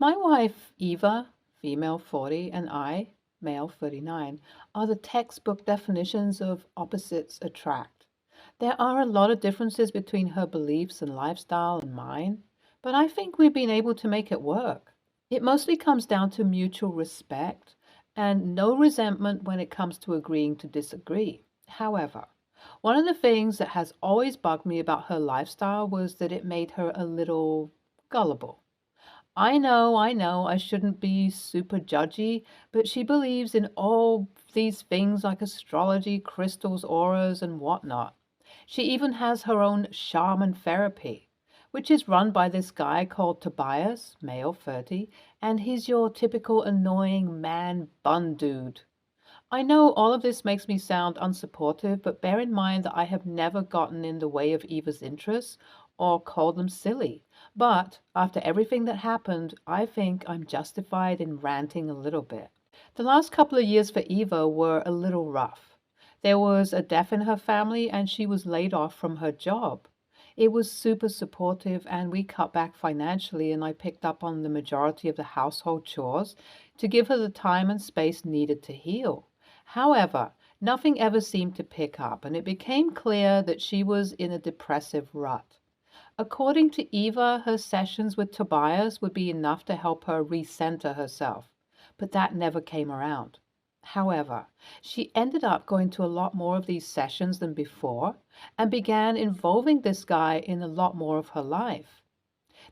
My wife, Eva, female 40, and I, male 39, are the textbook definitions of opposites attract. There are a lot of differences between her beliefs and lifestyle and mine, but I think we've been able to make it work. It mostly comes down to mutual respect and no resentment when it comes to agreeing to disagree. However, one of the things that has always bugged me about her lifestyle was that it made her a little gullible. I know, I shouldn't be super judgy, but she believes in all these things like astrology, crystals, auras, and whatnot. She even has her own shaman therapy, which is run by this guy called Tobias, male 30, and he's your typical annoying man bun dude. I know all of this makes me sound unsupportive, but bear in mind that I have never gotten in the way of Eva's interests or called them silly. But after everything that happened, I think I'm justified in ranting a little bit. The last couple of years for Eva were a little rough. There was a death in her family and she was laid off from her job. It was super supportive and we cut back financially and I picked up on the majority of the household chores to give her the time and space needed to heal. However, nothing ever seemed to pick up, and it became clear that she was in a depressive rut. According to Eva, her sessions with Tobias would be enough to help her recenter herself, but that never came around. However, she ended up going to a lot more of these sessions than before and began involving this guy in a lot more of her life.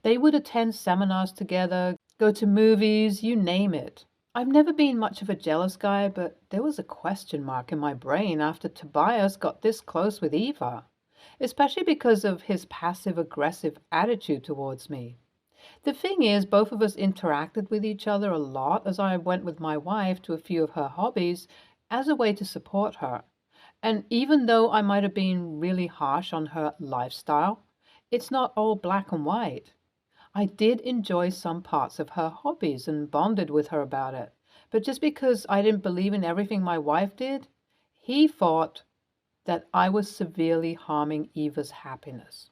They would attend seminars together, go to movies, you name it. I've never been much of a jealous guy, but there was a question mark in my brain after Tobias got this close with Eva, especially because of his passive-aggressive attitude towards me. The thing is, both of us interacted with each other a lot as I went with my wife to a few of her hobbies as a way to support her. And even though I might have been really harsh on her lifestyle, it's not all black and white. I did enjoy some parts of her hobbies and bonded with her about it. But just because I didn't believe in everything my wife did, he thought that I was severely harming Eva's happiness.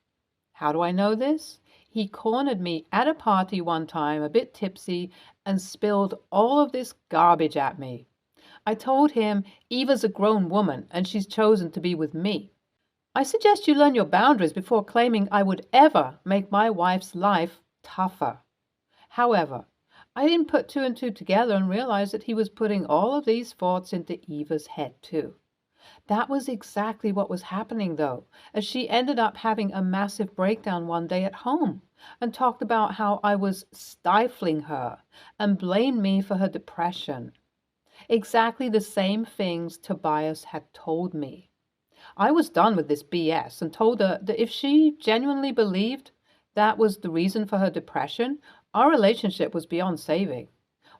How do I know this? He cornered me at a party one time, a bit tipsy, and spilled all of this garbage at me. I told him Eva's a grown woman and she's chosen to be with me. I suggest you learn your boundaries before claiming I would ever make my wife's life tougher. However, I didn't put two and two together and realize that he was putting all of these thoughts into Eva's head too. That was exactly what was happening though, as she ended up having a massive breakdown one day at home and talked about how I was stifling her and blamed me for her depression. Exactly the same things Tobias had told me. I was done with this BS and told her that if she genuinely believed that was the reason for her depression, our relationship was beyond saving.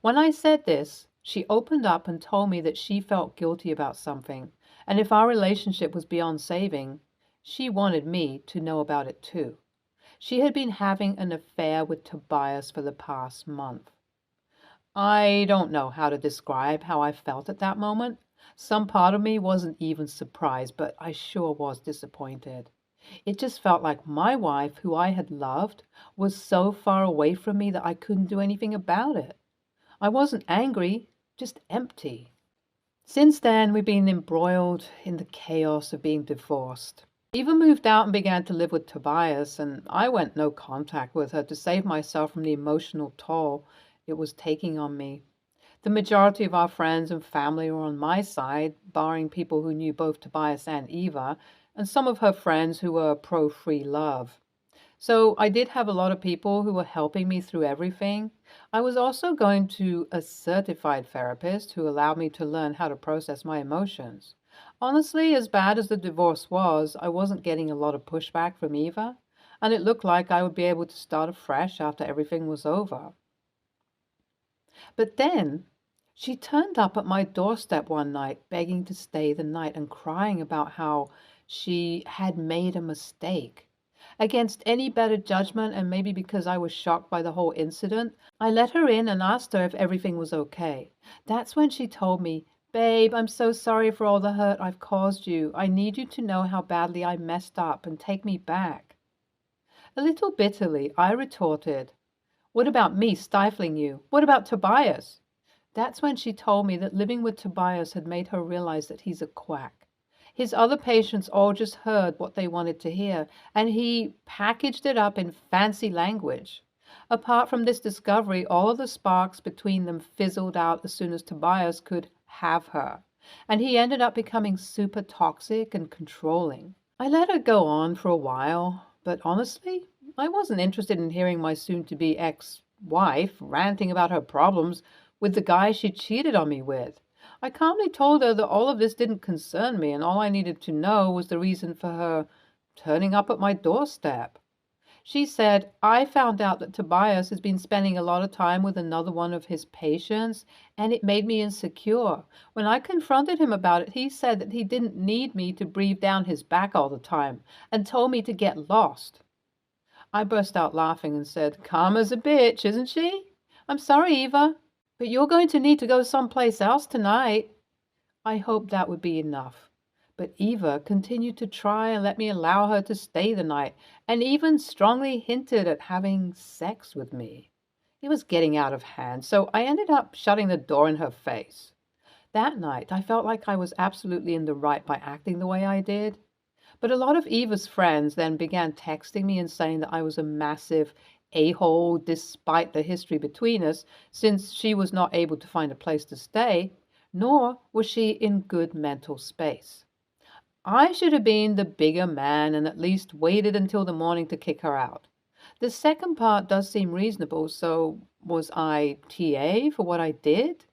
When I said this, she opened up and told me that she felt guilty about something, and if our relationship was beyond saving, she wanted me to know about it too. She had been having an affair with Tobias for the past month. I don't know how to describe how I felt at that moment. Some part of me wasn't even surprised, but I sure was disappointed. It just felt like my wife, who I had loved, was so far away from me that I couldn't do anything about it. I wasn't angry, just empty. Since then, we've been embroiled in the chaos of being divorced. Eva moved out and began to live with Tobias, and I went no contact with her to save myself from the emotional toll it was taking on me. The majority of our friends and family were on my side, barring people who knew both Tobias and Eva, and some of her friends who were pro-free love. So I did have a lot of people who were helping me through everything. I was also going to a certified therapist who allowed me to learn how to process my emotions. Honestly, as bad as the divorce was, I wasn't getting a lot of pushback from Eva, and it looked like I would be able to start afresh after everything was over. But then she turned up at my doorstep one night, begging to stay the night and crying about how she had made a mistake. Against any better judgment, and maybe because I was shocked by the whole incident, I let her in and asked her if everything was okay. That's when she told me, "Babe, I'm so sorry for all the hurt I've caused you. I need you to know how badly I messed up and take me back." A little bitterly, I retorted, What about me stifling you? What about Tobias? That's when she told me that living with Tobias had made her realize that he's a quack. His other patients all just heard what they wanted to hear, and he packaged it up in fancy language. Apart from this discovery, all of the sparks between them fizzled out as soon as Tobias could have her, and he ended up becoming super toxic and controlling. I let her go on for a while, but honestly, I wasn't interested in hearing my soon-to-be ex-wife ranting about her problems with the guy she cheated on me with. I calmly told her that all of this didn't concern me and all I needed to know was the reason for her turning up at my doorstep. She said, I found out that Tobias has been spending a lot of time with another one of his patients, and it made me insecure. When I confronted him about it, he said that he didn't need me to breathe down his back all the time and told me to get lost. I burst out laughing and said, Karma's a bitch, isn't she? I'm sorry, Eva, but you're going to need to go someplace else tonight. I hoped that would be enough. But Eva continued to try and let me allow her to stay the night, and even strongly hinted at having sex with me. It was getting out of hand, so I ended up shutting the door in her face. That night, I felt like I was absolutely in the right by acting the way I did. But a lot of Eva's friends then began texting me and saying that I was a massive a-hole despite the history between us, since she was not able to find a place to stay, nor was she in good mental space. I should have been the bigger man and at least waited until the morning to kick her out. The second part does seem reasonable, so was I TA for what I did?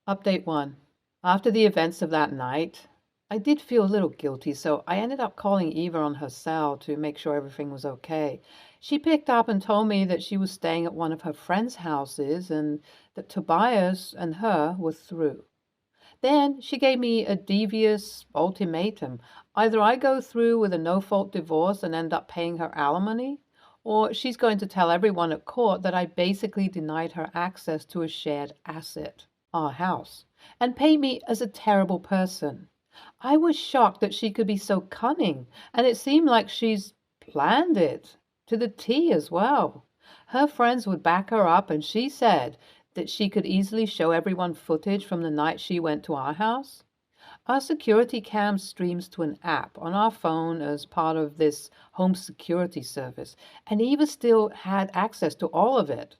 Update 1. After the events of that night, I did feel a little guilty, so I ended up calling Eva on her cell to make sure everything was okay. She picked up and told me that she was staying at one of her friends' houses and that Tobias and her were through. Then she gave me a devious ultimatum. Either I go through with a no-fault divorce and end up paying her alimony, or she's going to tell everyone at court that I basically denied her access to a shared asset, our house, and paint me as a terrible person. I was shocked that she could be so cunning, and it seemed like she's planned it to the T as well. Her friends would back her up, and she said that she could easily show everyone footage from the night she went to our house. Our security cam streams to an app on our phone as part of this home security service, and Eva still had access to all of it.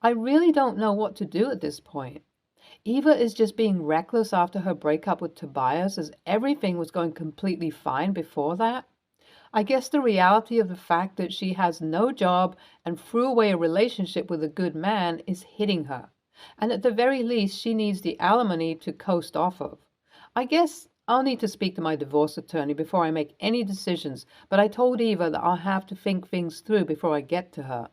I really don't know what to do at this point. Eva is just being reckless after her breakup with Tobias, as everything was going completely fine before that. I guess the reality of the fact that she has no job and threw away a relationship with a good man is hitting her. And at the very least, she needs the alimony to coast off of. I guess I'll need to speak to my divorce attorney before I make any decisions, but I told Eva that I'll have to think things through before I get to her.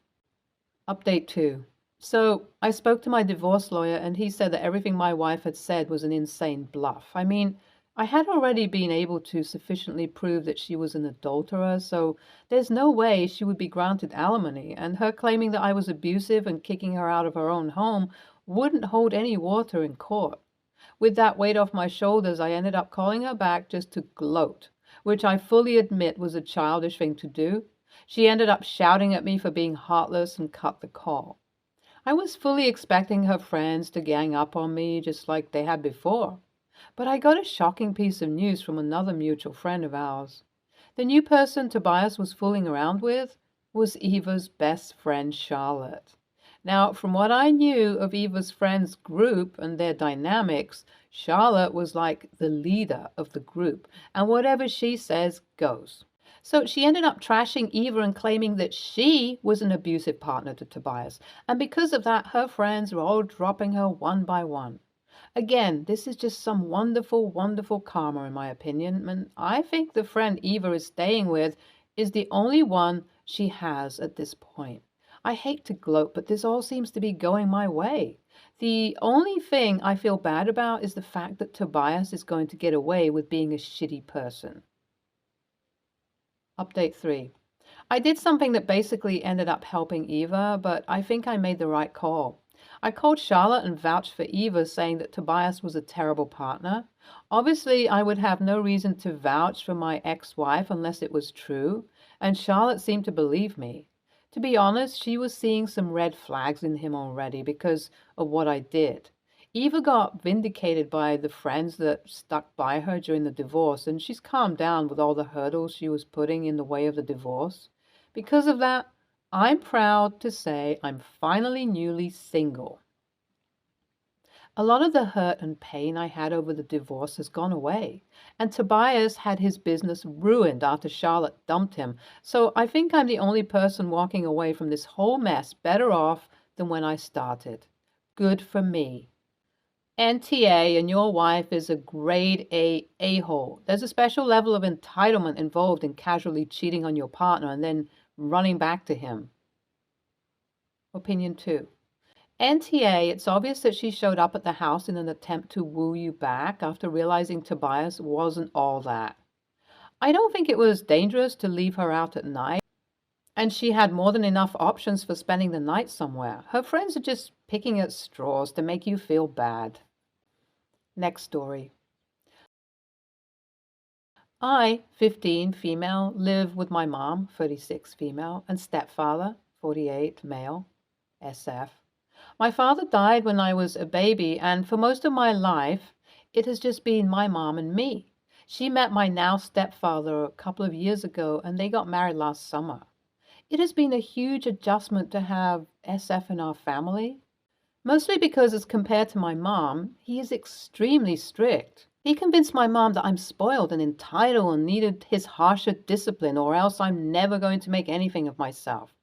Update 2. So I spoke to my divorce lawyer and he said that everything my wife had said was an insane bluff. I mean, I had already been able to sufficiently prove that she was an adulterer, so there's no way she would be granted alimony, and her claiming that I was abusive and kicking her out of her own home wouldn't hold any water in court. With that weight off my shoulders, I ended up calling her back just to gloat, which I fully admit was a childish thing to do. She ended up shouting at me for being heartless and cut the call. I was fully expecting her friends to gang up on me just like they had before. But I got a shocking piece of news from another mutual friend of ours. The new person Tobias was fooling around with was Eva's best friend, Charlotte. Now, from what I knew of Eva's friends group and their dynamics, Charlotte was like the leader of the group, and whatever she says goes. So she ended up trashing Eva and claiming that she was an abusive partner to Tobias, and because of that, her friends were all dropping her one by one. Again, this is just some wonderful, wonderful karma in my opinion, and I think the friend Eva is staying with is the only one she has at this point. I hate to gloat, but this all seems to be going my way. The only thing I feel bad about is the fact that Tobias is going to get away with being a shitty person. Update 3. I did something that basically ended up helping Eva, but I think I made the right call. I called Charlotte and vouched for Eva, saying that Tobias was a terrible partner. Obviously, I would have no reason to vouch for my ex-wife unless it was true, and Charlotte seemed to believe me. To be honest, she was seeing some red flags in him already because of what I did. Eva got vindicated by the friends that stuck by her during the divorce, and she's calmed down with all the hurdles she was putting in the way of the divorce. Because of that, I'm proud to say I'm finally newly single. A lot of the hurt and pain I had over the divorce has gone away, and Tobias had his business ruined after Charlotte dumped him, so I think I'm the only person walking away from this whole mess better off than when I started. Good for me. NTA and your wife is a grade A a-hole. There's a special level of entitlement involved in casually cheating on your partner and then running back to him. Opinion 2. NTA, it's obvious that she showed up at the house in an attempt to woo you back after realizing Tobias wasn't all that. I don't think it was dangerous to leave her out at night, and she had more than enough options for spending the night somewhere. Her friends are just picking at straws to make you feel bad. Next story. I, 15, female, live with my mom, 36, female, and stepfather, 48, male, SF. My father died when I was a baby, and for most of my life, it has just been my mom and me. She met my now stepfather a couple of years ago, and they got married last summer. It has been a huge adjustment to have SF in our family, mostly because as compared to my mom, he is extremely strict. He convinced my mom that I'm spoiled and entitled and needed his harsher discipline, or else I'm never going to make anything of myself.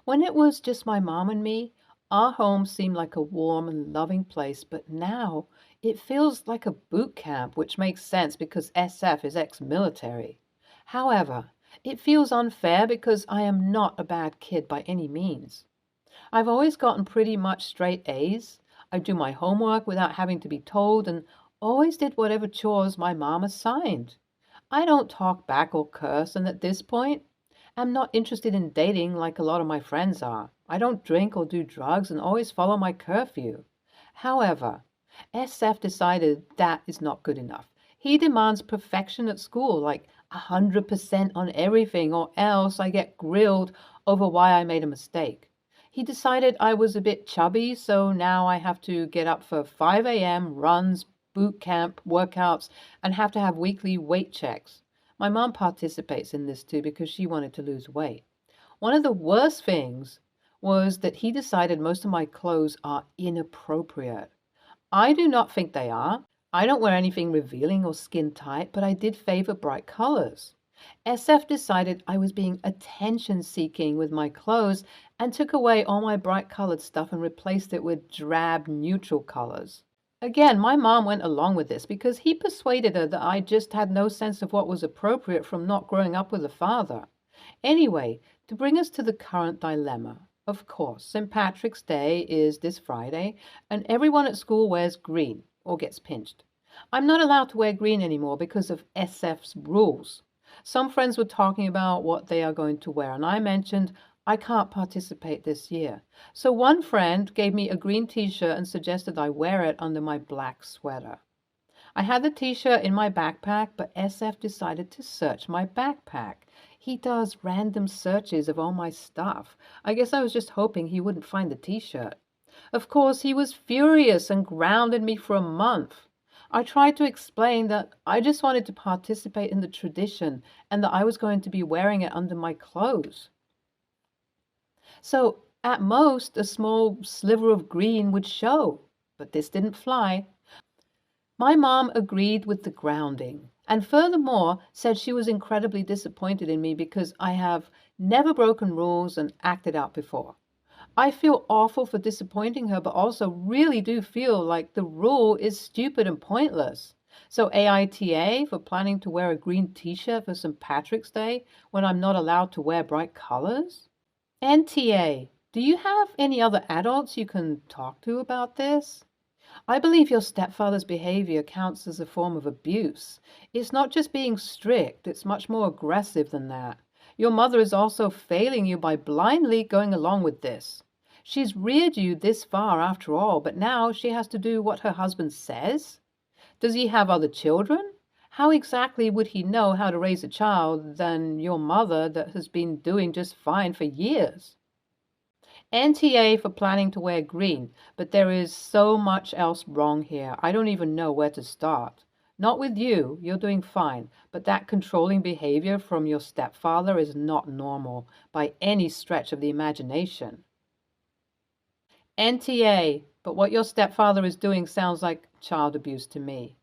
When it was just my mom and me, our home seemed like a warm and loving place, but now it feels like a boot camp, which makes sense because SF is ex-military. However, it feels unfair because I am not a bad kid by any means. I've always gotten pretty much straight A's. I do my homework without having to be told and always did whatever chores my mom assigned. I don't talk back or curse, and at this point, I'm not interested in dating like a lot of my friends are. I don't drink or do drugs and always follow my curfew. However, SF decided that is not good enough. He demands perfection at school, like 100% on everything, or else I get grilled over why I made a mistake. He decided I was a bit chubby, so now I have to get up for 5 a.m. runs, boot camp, workouts, and have to have weekly weight checks. My mom participates in this too because she wanted to lose weight. One of the worst things was that he decided most of my clothes are inappropriate. I do not think they are. I don't wear anything revealing or skin tight, but I did favor bright colors. SF decided I was being attention seeking with my clothes and took away all my bright colored stuff and replaced it with drab neutral colors. Again, my mom went along with this because he persuaded her that I just had no sense of what was appropriate from not growing up with a father. Anyway, to bring us to the current dilemma. Of course, St. Patrick's Day is this Friday, and everyone at school wears green or gets pinched. I'm not allowed to wear green anymore because of SF's rules. Some friends were talking about what they are going to wear, and I mentioned I can't participate this year. So one friend gave me a green t-shirt and suggested I wear it under my black sweater. I had the t-shirt in my backpack, but SF decided to search my backpack. He does random searches of all my stuff. I guess I was just hoping he wouldn't find the t-shirt. Of course, he was furious and grounded me for a month. I tried to explain that I just wanted to participate in the tradition and that I was going to be wearing it under my clothes. So, at most, a small sliver of green would show, but this didn't fly. My mom agreed with the grounding, and furthermore said she was incredibly disappointed in me because I have never broken rules and acted out before. I feel awful for disappointing her, but also really do feel like the rule is stupid and pointless. So AITA for planning to wear a green t-shirt for St. Patrick's Day when I'm not allowed to wear bright colors? NTA, do you have any other adults you can talk to about this? I believe your stepfather's behavior counts as a form of abuse. It's not just being strict, it's much more aggressive than that. Your mother is also failing you by blindly going along with this. She's reared you this far after all, but now she has to do what her husband says? Does he have other children? How exactly would he know how to raise a child than your mother that has been doing just fine for years? NTA for planning to wear green, but there is so much else wrong here. I don't even know where to start. Not with you, you're doing fine, but that controlling behavior from your stepfather is not normal by any stretch of the imagination. NTA, but what your stepfather is doing sounds like child abuse to me.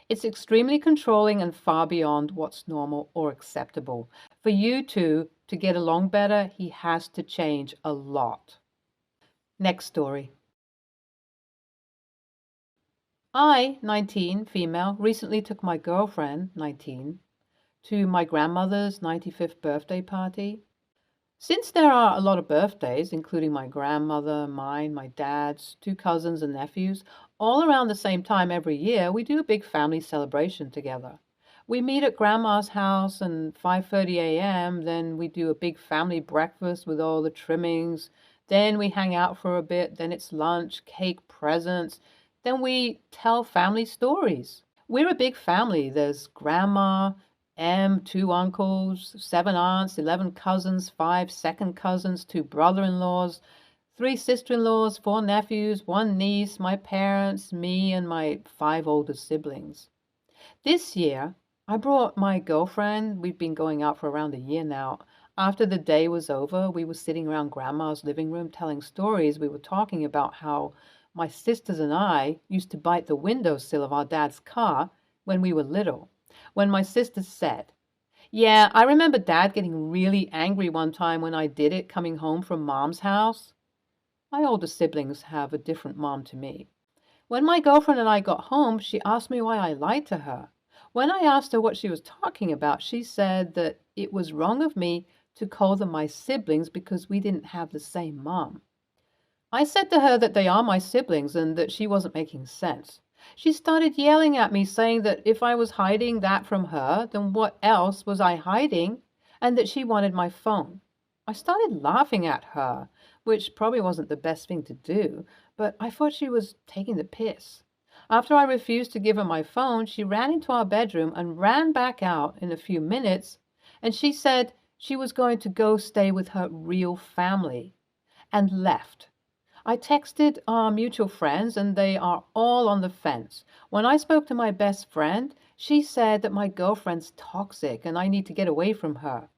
It's extremely controlling and far beyond what's normal or acceptable. For you two to get along better, he has to change a lot. Next story. I, 19, female, recently took my girlfriend, 19, to my grandmother's 95th birthday party. Since there are a lot of birthdays, including my grandmother, mine, my dad's, two cousins and nephews, all around the same time every year, we do a big family celebration together. We meet at grandma's house and 5:30 a.m., then we do a big family breakfast with all the trimmings. Then we hang out for a bit, then it's lunch, cake, presents. Then we tell family stories. We're a big family. There's grandma, two uncles, seven aunts, 11 cousins, five second cousins, two brother-in-laws, three sister-in-laws, four nephews, one niece, my parents, me, and my five older siblings. This year, I brought my girlfriend. We've been going out for around a year now. After the day was over, we were sitting around grandma's living room telling stories. We were talking about how my sisters and I used to bite the windowsill of our dad's car when we were little. When my sister said, "Yeah, I remember Dad getting really angry one time when I did it coming home from Mom's house." My older siblings have a different mom to me. When my girlfriend and I got home, she asked me why I lied to her. When I asked her what she was talking about, she said that it was wrong of me to call them my siblings because we didn't have the same mom. I said to her that they are my siblings and that she wasn't making sense. She started yelling at me, saying that if I was hiding that from her, then what else was I hiding, and that she wanted my phone. I started laughing at her, which probably wasn't the best thing to do, but I thought she was taking the piss. After I refused to give her my phone, she ran into our bedroom and ran back out in a few minutes, and she said she was going to go stay with her real family, and left. I texted our mutual friends, and they are all on the fence. When I spoke to my best friend, she said that my girlfriend's toxic and I need to get away from her.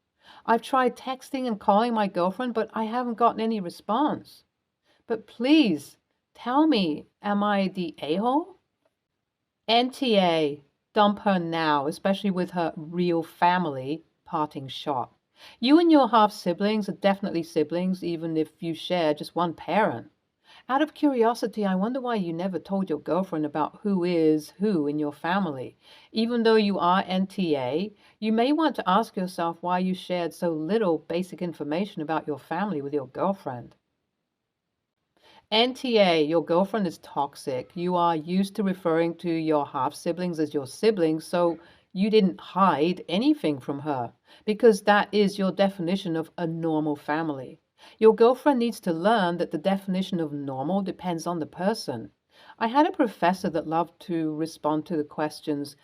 I've tried texting and calling my girlfriend, but I haven't gotten any response. But please, tell me, am I the a-hole? NTA, dump her now, especially with her real family, parting shot. You and your half-siblings are definitely siblings, even if you share just one parent. Out of curiosity, I wonder why you never told your girlfriend about who is who in your family. Even though you are NTA, you may want to ask yourself why you shared so little basic information about your family with your girlfriend. NTA, your girlfriend is toxic. You are used to referring to your half-siblings as your siblings, so you didn't hide anything from her, because that is your definition of a normal family. Your girlfriend needs to learn that the definition of normal depends on the person. I had a professor that loved to respond to the questions,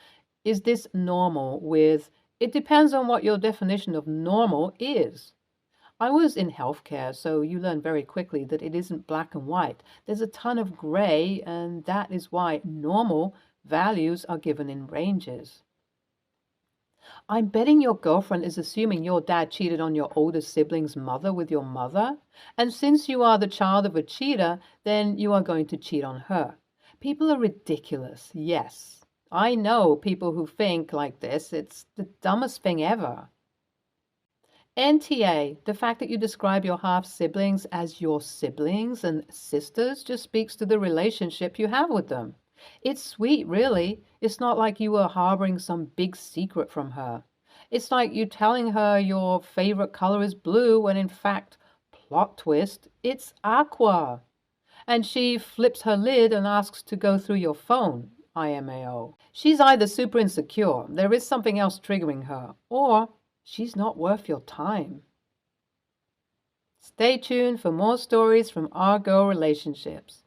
"Is this normal?" with, "It depends on what your definition of normal is." I was in healthcare, so you learn very quickly that it isn't black and white. There's a ton of gray, and that is why normal values are given in ranges. I'm betting your girlfriend is assuming your dad cheated on your older sibling's mother with your mother. And since you are the child of a cheater, then you are going to cheat on her. People are ridiculous, yes. I know people who think like this. It's the dumbest thing ever. NTA, the fact that you describe your half-siblings as your siblings and sisters just speaks to the relationship you have with them. It's sweet, really. It's not like you were harboring some big secret from her. It's like you telling her your favorite color is blue when in fact, plot twist, it's aqua. And she flips her lid and asks to go through your phone, IMAO. She's either super insecure, there is something else triggering her, or she's not worth your time. Stay tuned for more stories from our girl relationships.